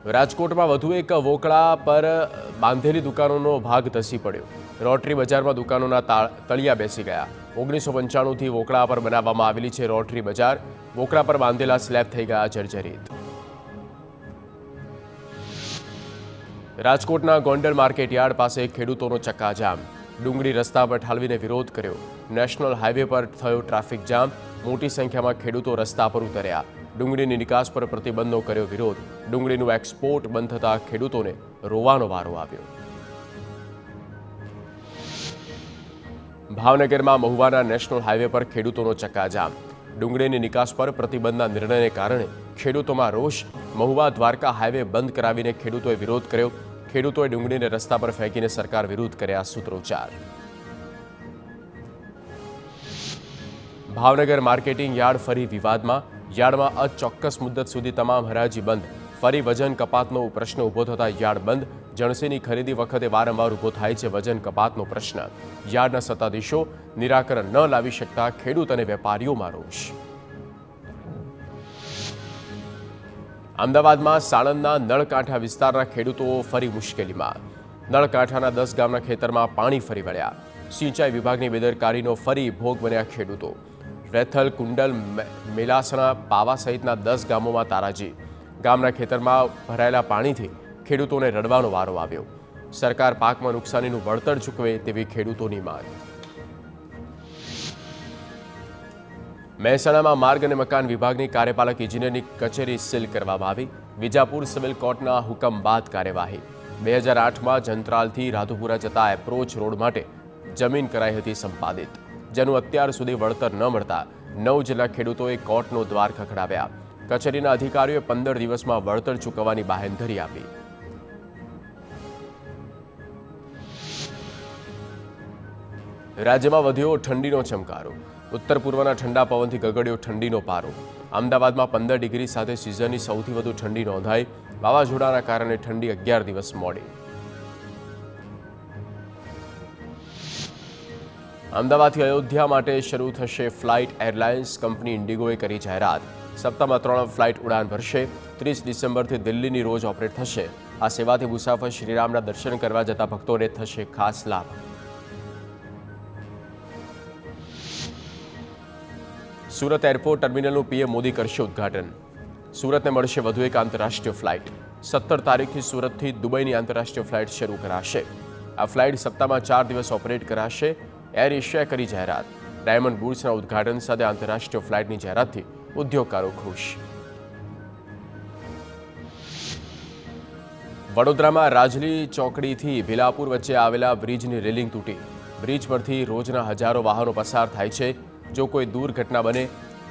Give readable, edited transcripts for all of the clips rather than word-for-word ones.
રાજકોટમાં વધુ એક વોકળા પર બાંધેલી દુકાનોનો ભાગ ધસી પડ્યો. રોટરી બજારમાં દુકાનોના તળિયા બેસી ગયા. 1995થી વોકળા પર બનાવવામાં આવેલી છે રોટરી બજાર. વોકળા પર બાંધેલા સ્લેબ થઈ ગયા જર્જરિત. રાજકોટના ગોંડલ માર્કેટ યાર્ડ પાસે ખેડૂતોનો ચક્કાજામ. ડુંગળી રસ્તા પર ઠાલવીને વિરોધ કર્યો. નેશનલ હાઈવે પર થયો ટ્રાફિક જામ. મોટી સંખ્યામાં ખેડૂતો રસ્તા પર ઉતર્યા. ડુંગળીની નિકાસ પર પ્રતિબંધનો કર્યો વિરોધ. ડુંગળીનું એક્સપોર્ટ બંધ થતાં ખેડૂતોને રોવાનો વારો આવ્યો. ભાવનગરમાં મહુવાના નેશનલ હાઈવે પર ખેડૂતોનો ચક્કાજામ. ડુંગળીની નિકાસ પર પ્રતિબંધના નિર્ણયને કારણે ખેડૂતોમાં રોષ. મહુવા દ્વારકા હાઈવે બંધ કરાવીને ખેડૂતોએ વિરોધ કર્યો. ખેડૂતોએ ડુંગળીને રસ્તા પર ફેંકીને સરકાર વિરુદ્ધ કર્યા સૂત્રોચ્ચાર. ભાવનગર માર્કેટિંગ યાર્ડ ફરી વિવાદમાં. યાર્ડમાં અચોક્કસ મુદ્દત સુધી તમામ હરાજી બંધ. ફરી વજન કપાતનો પ્રશ્ન ઊભો થતા યાર્ડ બંધ. જણસીની ખરીદી વખતે વારંવાર ઊભો થાય છે વજન કપાતનો પ્રશ્ન. યાર્ડના સત્તાધીશો નિરાકરણ ન લાવી શકતા ખેડૂત અને વેપારીઓમાં રોષ. અમદાવાદમાં સાણંદના નળકાંઠા વિસ્તારના ખેડૂતો ફરી મુશ્કેલીમાં. નળકાંઠાના 10 ગામના ખેતરમાં પાણી ફરી વળ્યા. સિંચાઈ વિભાગની બેદરકારીનો ફરી ભોગ બન્યા ખેડૂતો. વેથલ, કુંડલ, મેલાસણા, પાવા સહિતના 10 ગામોમાં તારાજી. ગામના ખેતરમાં ભરાયેલા પાણીથી ખેડૂતોને રડવાનો વારો આવ્યો. સરકાર પાકમાં નુકસાનીનું વળતર ચૂકવે તેવી ખેડૂતોની માંગ. મહેસાણામાં માર્ગ અને મકાન વિભાગની કાર્યપાલક ઇજનેરની કચેરી સીલ કરવામાં આવી. વિજાપુર સિવિલ કોર્ટના હુકમ બાદ કાર્યવાહી. 2008માં જંત્રાલથી રાધુપુરા જતા એપ્રોચ રોડ માટે જમીન કરાઈ હતી સંપાદિત, જેનું અત્યાર સુધી વળતર ન મળતા 9 જેટલા ખેડૂતોએ કોર્ટનો દ્વાર ખખડાવ્યા. કચેરીના અધિકારીઓએ 15 દિવસમાં વળતર ચૂકવવાની બાહેંધરી આપી. રાજ્યમાં વધ્યો ઠંડીનો ચમકારો. ઉત્તર પૂર્વના ઠંડા પવનથી ગગડ્યો ઠંડીનો પારો. અમદાવાદમાં 15 ડિગ્રી સાથે સિઝનની સૌથી વધુ ઠંડી નોંધાઈ. વાવાઝોડાના કારણે ઠંડી 11 દિવસ મોડી. અમદાવાદથી અયોધ્યા માટે શરૂ થશે ફ્લાઇટ. એરલાઇન્સ કંપની ઇન્ડિગોએ કરી જાહેરાત. સપ્તાહમાં 3 ફ્લાઇટ ઉડાન ભરશે. 30 ડિસેમ્બરથી દિલ્હીની રોજ ઓપરેટ થશે. આ સેવાથી મુસાફર શ્રીરામના દર્શન કરવા જતા ભક્તોને થશે ખાસ લાભ. સુરત એરપોર્ટ ટર્મિનલનું પીએમ મોદી કરશે ઉદ્ઘાટન. સુરતને મળશે વધુ એક આંતરરાષ્ટ્રીય ફ્લાઇટ. 17 તારીખથી સુરતથી દુબઈની આંતરરાષ્ટ્રીય ફ્લાઇટ શરૂ કરાશે. આ ફ્લાઇટ સપ્તાહમાં 4 દિવસ ઓપરેટ કરાશે. એર એશિયાએ કરી જાહેરાત. ડાયમંડ બુર્સના ઉદ્ઘાટન સાથે આંતરરાષ્ટ્રીય ફ્લાઇટની જાહેરાતથી ઉદ્યોગકારો ખુશ. વડોદરામાં રાજલી ચોકડીથી ભીલાપુર વચ્ચે આવેલા બ્રિજની રેલિંગ તૂટી. બ્રિજ પરથી રોજના હજારો વાહનો પસાર થાય છે. જો કોઈ દુર્ઘટના બને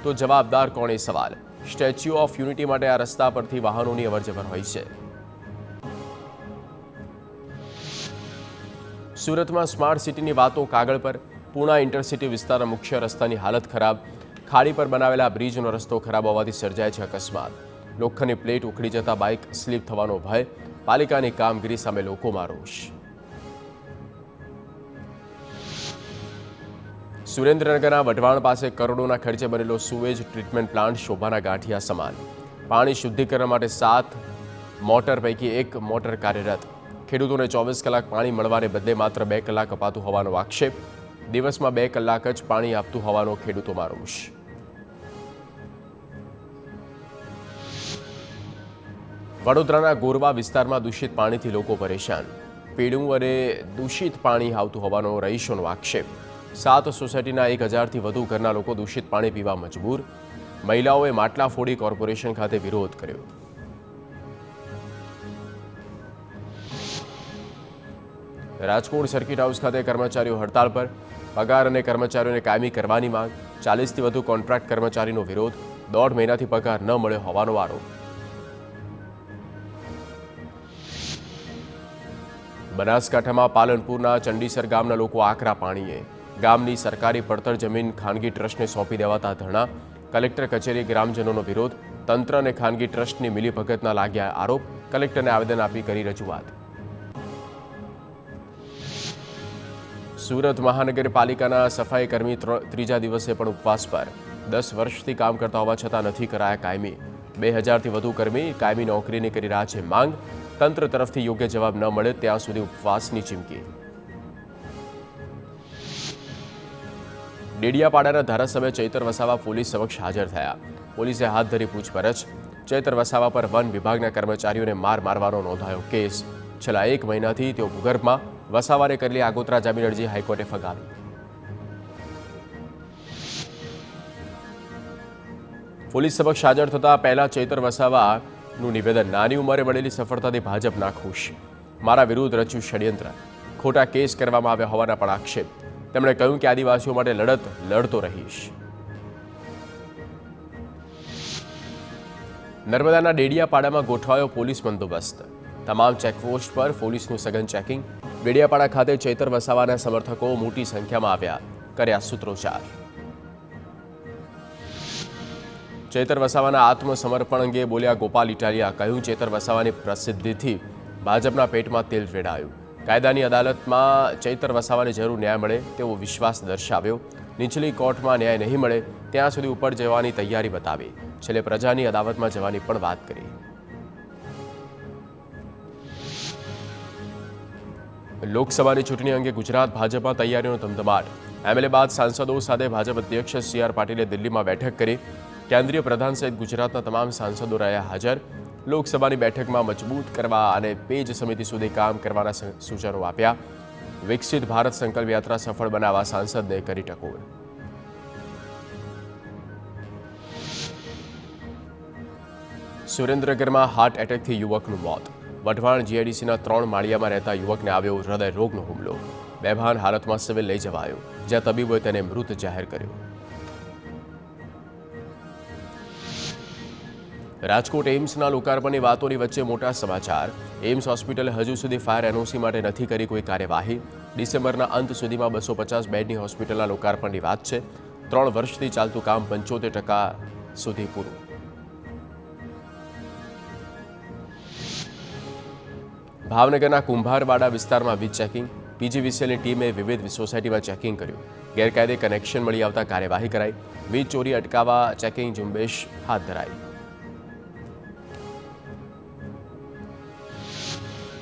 તો જવાબદાર કોણ એ સવાલ. સ્ટેચ્યુ ઓફ યુનિટી માટે આ રસ્તા પરથી વાહનોની અવરજવર હોય છે. સુરતમાં સ્માર્ટ સિટીની વાતો કાગળ પર. પૂણા ઇન્ટરસિટી વિસ્તારના મુખ્ય રસ્તાની હાલત ખરાબ. ખાડી પર બનાવેલા બ્રિજનો રસ્તો ખરાબ હોવાથી સર્જાય છે અકસ્માત. લોખંડની પ્લેટ ઉખડી જતા બાઇક સ્લીપ થવાનો ભય. પાલિકાની કામગીરી સામે લોકોમાં રોષ. સુરેન્દ્રનગરના વઢવાણ પાસે કરોડોના ખર્ચે બનેલો સુવેજ ટ્રીટમેન્ટ પ્લાન્ટ શોભાના ગાંઠિયા સમાન. પાણી શુદ્ધિકરણ માટે 7 મોટર પૈકી 1 મોટર કાર્યરત. ખેડૂતોને 24 કલાક પાણી મળવાને બદલે માત્ર 2 કલાક અપાતું હોવાનો આક્ષેપ. દિવસમાં 2 કલાક જ પાણી આપતું હોવાનો ખેડૂતોમાં રોષ. વડોદરાના ગોરવા વિસ્તારમાં દૂષિત પાણીથી લોકો પરેશાન. પીળું અને દૂષિત પાણી આવતું હોવાનો રહીશોનો આક્ષેપ. 7 સોસાયટીના 1000થી વધુ ઘરના લોકો દૂષિત પાણી પીવા મજબૂર. મહિલાઓએ માટલા ફોડી કોર્પોરેશન ખાતે વિરોધ કર્યો. રાજકોટ સર્કિટ હાઉસ ખાતે કર્મચારીઓ હડતાળ પર. પગાર અને કર્મચારીઓને કાયમી કરવાની માંગ. 40થી વધુ કોન્ટ્રાક્ટ કર્મચારીનો વિરોધ. 1.5 મહિનાથી પગાર ન મળ્યો હોવાનો આરોપ. બનાસકાંઠામાં પાલનપુરના ચંડીસર ગામના લોકો આકરા પાણીએ. ગામની સરકારી પડતર જમીન ખાનગી ટ્રસ્ટને સોંપી દેવાતા ધરણા. કલેક્ટર કચેરી ગ્રામજનોનો વિરોધ. તંત્ર અને ખાનગી ટ્રસ્ટની મિલીભગતના લાગ્યા આરોપ. કલેક્ટરને આવેદન આપી કરી રજૂઆત. સુરત મહાનગરપાલિકાના સફાઈ કર્મી ત્રીજા દિવસે પણ ઉપવાસ પર. 10 વર્ષથી કામ કરતા હોવા છતાં નથી કરાયા કાયમી. 2000થી વધુ કર્મી કાયમી નોકરીની કરી રહ્યા છે માંગ. તંત્ર તરફથી યોગ્ય જવાબ ન મળે ત્યાં સુધી ઉપવાસની ચીમકી. ડેડિયાપાડાના ધારાસભ્ય ચૈતર વસાવા પોલીસ સમક્ષ હાજર થયા. પોલીસે હાથ ધરી પૂછપરછ. ચૈતર વસાવા પર વન વિભાગના કર્મચારીઓને મારવાનો નોંધાયો કેસ. છેલ્લા 1 મહિનાથી તેઓ ભૂગર્ભમાં. વસાવાને કરેલી આગોતરા જામીન અરજી હાઈકોર્ટે ફગાવી. પોલીસ સમક્ષ હાજર થતા પહેલા ચૈતર વસાવાનું નિવેદન. નાની ઉંમરે મળેલી સફળતાથી ભાજપના ખુશ. મારા વિરુદ્ધ રચ્યું ષડયંત્ર. ખોટા કેસ કરવામાં આવ્યા હોવાના પણ આક્ષેપ. તેમણે કહ્યું કે આદિવાસીઓ માટે લડત લડતો રહીશ. નર્મદાના ડેડિયાપાડામાં ગોઠવાયો પોલીસ બંદોબસ્ત. તમામ ચેકપોસ્ટ પર પોલીસનું સઘન ચેકિંગ. ડેડિયાપાડા ખાતે ચૈતર વસાવાના સમર્થકો મોટી સંખ્યામાં આવ્યા. કર્યા સૂત્રોચ્ચાર. ચૈતર વસાવાના આત્મસમર્પણ અંગે બોલ્યા ગોપાલ ઇટાલિયા. કહ્યું ચૈતર વસાવાની પ્રસિદ્ધિથી ભાજપના પેટમાં તેલ રેડાયું. કાયદાની અદાલતમાં ચૈતર વસાવાને જરૂર ન્યાય મળે તેવો વિશ્વાસ દર્શાવ્યો. નીચલી કોર્ટમાં ન્યાય નહીં મળે ત્યાં સુધી ઉપર જવાની તૈયારી બતાવી. છેલ્લે પ્રજાની અદાવતમાં જવાની પણ વાત કરી. લોકસભાની ચૂંટણી અંગે ગુજરાત ભાજપમાં તૈયારીનો ધમધમાટ. એમએલએ બાદ સાંસદો સાથે ભાજપ અધ્યક્ષ CR પાટીલે દિલ્હીમાં બેઠક કરી. કેન્દ્રીય પ્રધાન સહિત ગુજરાતના તમામ સાંસદો રહ્યા હાજર. લોકસભાની બેઠકમાં મજબૂત કરવા અને પેજ સમિતિ સુધી કામ કરવાના સૂચનો આપ્યા. વિકસિત ભારત સંકલ્પ યાત્રા સફળ બનાવવા સાંસદને કરી ટકોર. સુરેન્દ્રનગરમાં હાર્ટ એટેકથી યુવકનું મોત. વઢવાણ GIDCના 3 માળિયામાં રહેતા યુવકને આવ્યો હૃદય રોગનો હુમલો. બેભાન હાલતમાં સિવિલ લઈ જવાયો, જ્યાં તબીબોએ તેને મૃત જાહેર કર્યો. રાજકોટ એમ્સના લોકાર્પણની વાતોની વચ્ચે મોટા સમાચાર. એમ્સ હોસ્પિટલે હજુ સુધી ફાયર NOC માટે નથી કરી કોઈ કાર્યવાહી. ડિસેમ્બરના અંત સુધીમાં 250 બેડની હોસ્પિટલના લોકાર્પણની વાત છે. 3 વર્ષથી ચાલતું કામ 75% સુધી પૂરું. ભાવનગરના કુંભારવાડા વિસ્તારમાં વીજ ચેકિંગ. PGVCLની ટીમે વિવિધ સોસાયટીમાં ચેકિંગ કર્યું. ગેરકાયદે કનેક્શન મળી આવતા કાર્યવાહી કરાઈ. વીજ ચોરી અટકાવવા ચેકિંગ ઝુંબેશ હાથ ધરાઈ.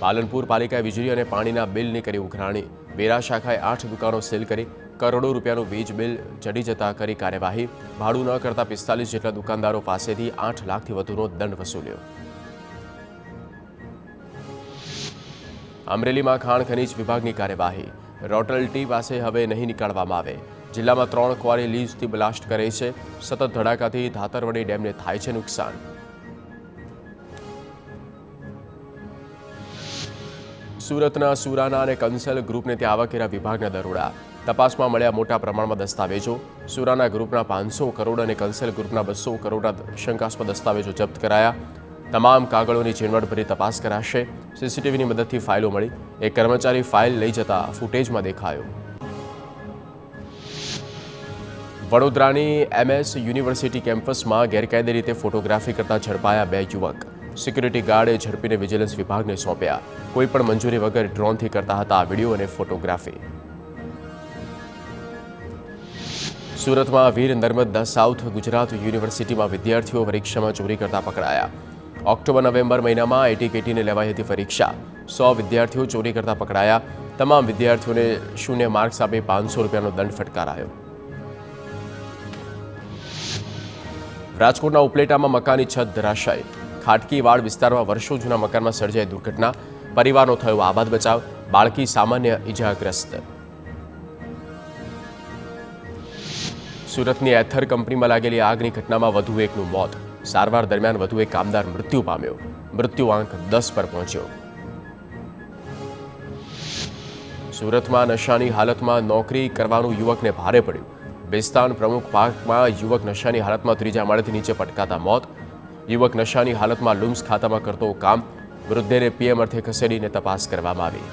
પાલનપુર પાલિકાએ વીજળી અને પાણીના બિલની કરી ઉઘરાણી. વેરા શાખાએ 8 દુકાનો સીલ કરી. કરોડો રૂપિયાનું વીજ બિલ ચડી જતા કરી કાર્યવાહી. ભાડું ન કરતા 45 જેટલા દુકાનદારો પાસેથી 8 લાખથી વધુનો દંડ વસૂલ્યો. અમરેલીમાં ખાણ ખનીજ વિભાગની કાર્યવાહી. રોયલ્ટી પાસે હવે નહીં નીકાળવામાં આવે. જિલ્લામાં 3 ક્વારી લીઝથી બ્લાસ્ટ કરે છે. સતત ધડાકાથી ધાતરવડી ડેમને થાય છે નુકસાન. સુરતના સુરાના અને કંસલ ગ્રુપને ત્યાં આવકવેરા વિભાગના દરોડા. તપાસમાં મળ્યા મોટા પ્રમાણમાં દસ્તાવેજો. સુરાના ગ્રુપના 500 કરોડ અને કંસલ ગ્રુપના 200 કરોડના શંકાસ્પદ દસ્તાવેજો જપ્ત કરાયા. તમામ કાગળોની ઝીણવટભરી તપાસ કરાશે. CCTVની મદદથી ફાઇલો મળી. એક કર્મચારી ફાઇલ લઈ જતા ફૂટેજમાં દેખાયો. વડોદરાની MS યુનિવર્સિટી કેમ્પસમાં ગેરકાયદે રીતે ફોટોગ્રાફી કરતા ઝડપાયા 2 યુવક. સિક્યુરિટી ગાર્ડે ઝડપીને વિજિલન્સ વિભાગને સોંપ્યા. કોઈપણ મંજૂરી વગર ડ્રોનથી કરતા હતા વિડીયો અને ફોટોગ્રાફી. સુરતમાં વીર નર્મદ સાઉથ ગુજરાત યુનિવર્સિટીમાં વિદ્યાર્થીઓ પરીક્ષામાં ચોરી કરતા પકડાયા. ઓક્ટોબર-નવેમ્બર મહિનામાં ATKTને લેવાઈ હતી પરીક્ષા. 100 વિદ્યાર્થીઓ ચોરી કરતા પકડાયા. તમામ વિદ્યાર્થીઓને 0 માર્ક્સ આપી 500 રૂપિયાનો દંડ ફટકારાયો. રાજકોટના ઉપલેટામાં મકાનની છત ધરાશાયી. ખાટકીવાડ વિસ્તારમાં વર્ષો જૂના મકાનમાં સર્જાઈ દુર્ઘટના. પરિવારનો થયો આબાદ બચાવ. બાળકી સામાન્ય ઇજાગ્રસ્ત. સુરતની એથર કંપનીમાં લાગેલી આગની ઘટનામાં વધુ એકનું મોત. સારવાર દરમિયાન વધુ એક કામદાર મૃત્યુ પામ્યો. મૃત્યુઆંક 10 પર પહોંચ્યો. સુરતમાં નશાની હાલતમાં નોકરી કરવાનું યુવકને ભારે પડ્યું. બેસ્તાન પ્રમુખ પાર્કમાં યુવક નશાની હાલતમાં 3જા માળેથી નીચે પટકાતા મોત. યુવક નશાની હાલતમાં લુમ્સ ખાતામાં કરતો કામ. મૃતદેહને PM અર્થે ખસેડીને તપાસ કરવામાં આવી.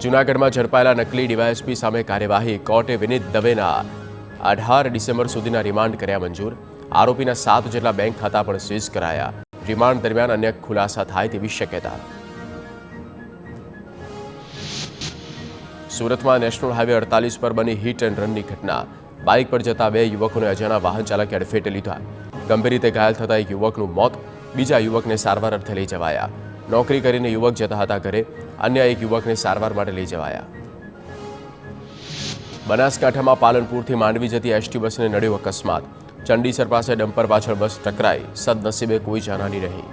જૂનાગઢમાં ઝડપાયેલા નકલી DYSP સામે કાર્યવાહી. કોર્ટે વિનીત દવેના 18 ડિસેમ્બર સુધીના રિમાન્ડ કર્યા મંજૂર. આરોપીના 7 જેટલા બેંક ખાતા પણ સીઝ કરાયા. રિમાન્ડ દરમિયાન અન્ય ખુલાસા થાય તેવી શક્યતા. સુરતમાં નેશનલ હાઈવે 48 પર બની હિટ એન્ડ રનની ઘટના. બાઇક પર જતા 2 યુવકોને અજાણા વાહન ચાલકે અડફેટે લીધા. ગંભીર રીતે ઘાયલ થતા એક યુવકનું મોત, બીજા યુવકને સારવાર અર્થે લઈ જવાયા. નોકરી કરીને યુવક જતા હતા ઘરે, અન્ય એક યુવકને સારવાર માટે લઈ જવાયા. બનાસકાંઠામાં પાલનપુરથી માંડવી જતી એસટી બસને નડ્યો અકસ્માત. ચંડીસર પાસે ડમ્પર પાછળ બસ ટકરાઈ, સદનસીબે કોઈ જાનહાની નહીં.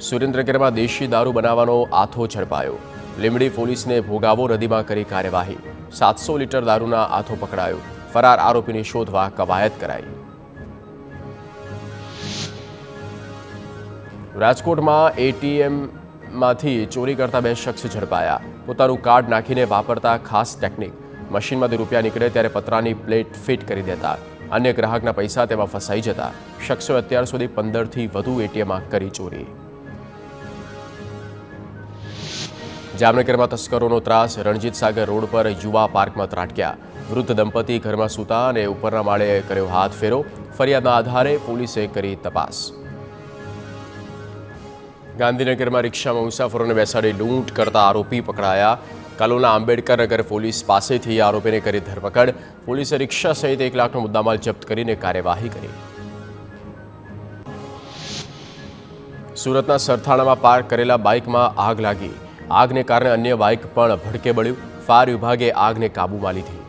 સુરેન્દ્રનગરમાં દેશી દારૂ બનાવવાનો આથો ઝડપાયો. લીંબડી પોલીસને ભોગાવો નદીમાં કરી કાર્યવાહી. 700 લીટર દારૂના આથો પકડાયો. ફરાર આરોપીને શોધવા કવાયત કરાઈ. રાજકોટમાં એટીએમમાંથી ચોરી કરતા 2 શખ્સ ઝડપાયા. પોતાનું કાર્ડ નાખીને વાપરતા ખાસ ટેકનિક. મશીનમાંથી રૂપિયા નીકળે ત્યારે પતરાની પ્લેટ ફિટ કરી દેતા. અન્ય ગ્રાહકના પૈસા તેમાં ફસાઈ જતા. શખ્સોએ અત્યાર સુધી 15થી વધુ એટીએમમાં કરી ચોરી. જામનગરમાં તસ્કરોનો ત્રાસ. રણજીત સાગર રોડ પર યુવા પાર્કમાં ત્રાટક્યા. વૃદ્ધ દંપતી ઘરમાં સૂતા અને ઉપરના માળે કર્યો હાથ ફેરો. ફરિયાદના આધારે પોલીસે કરી તપાસ. ગાંધીનગરમાં રિક્ષામાં મુસાફરોને બેસાડી લૂંટ કરતા આરોપી પકડાયા. કાલોલના આંબેડકર નગર પોલીસ પાસેથી આરોપીને કરી ધરપકડ. પોલીસે રિક્ષા સહિત 1 લાખનો મુદ્દામાલ જપ્ત કરીને કાર્યવાહી કરી. સુરતના સરથાણામાં પાર્ક કરેલા બાઇકમાં આગ લાગી. આગને કારણે અન્ય બાઇક પણ ભડકે બળ્યું. ફાયર વિભાગે આગને કાબૂમાં લીધી.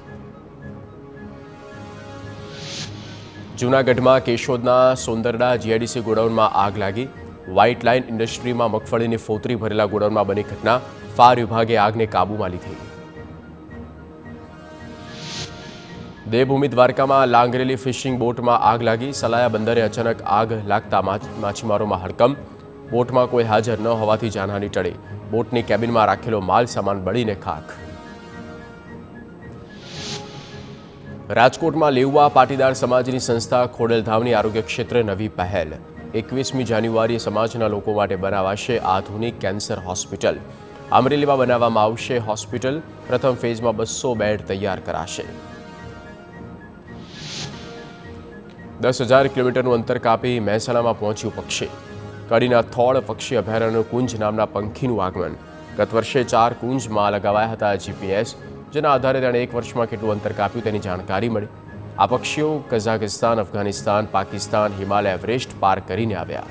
જૂનાગઢમાં કેશોદના સોંદરડા જીઆઈડીસી ગોડાઉનમાં આગ લાગી. વ્હાઇટ લાઇન ઇન્ડસ્ટ્રીમાં મગફળીની ફોતરી ભરેલા ગોડાઉનમાં બની ઘટના. ફાયર વિભાગે આગને કાબૂમાં લીધી. દેવભૂમિ દ્વારકામાં લાંગરેલી ફિશિંગ બોટમાં આગ લાગી. સલાયા બંદરે અચાનક આગ લાગતા માછીમારોમાં હડકંપ. બોટમાં કોઈ હાજર ન હોવાથી જાનહાની ટળી. બોટની કેબિનમાં રાખેલો માલ સામાન બળીને ખાખ. રાજકોટમાં લેઉવા પાટીદાર સમાજની સંસ્થા ખોડલધામની આરોગ્ય ક્ષેત્રે નવી પહેલ. 21મી જાન્યુઆરીએ સમાજના લોકો માટે બનાવાશે આધુનિક કેન્સર હોસ્પિટલ. અમરેલીમાં બનાવવામાં આવશે હોસ્પિટલ. પ્રથમ ફેઝમાં 200 બેડ તૈયાર કરાશે. 10,000 કિલોમીટરનું અંતર કાપી મહેસાણામાં પહોંચ્યું પક્ષી. કડીના થોળ પક્ષી અભયારણ્ય કુંજ નામના પંખીનું આગમન. ગત વર્ષે 4 કુંજમાં લગાવાયા હતા જીપીએસ, જેના આધારે તેણે 1 વર્ષમાં કેટલું અંતર કાપ્યું તેની જાણકારી મળી. આ પક્ષીઓ કઝાકિસ્તાન, અફઘાનિસ્તાન, પાકિસ્તાન, હિમાલય એવરેસ્ટ પાર કરીને આવ્યા.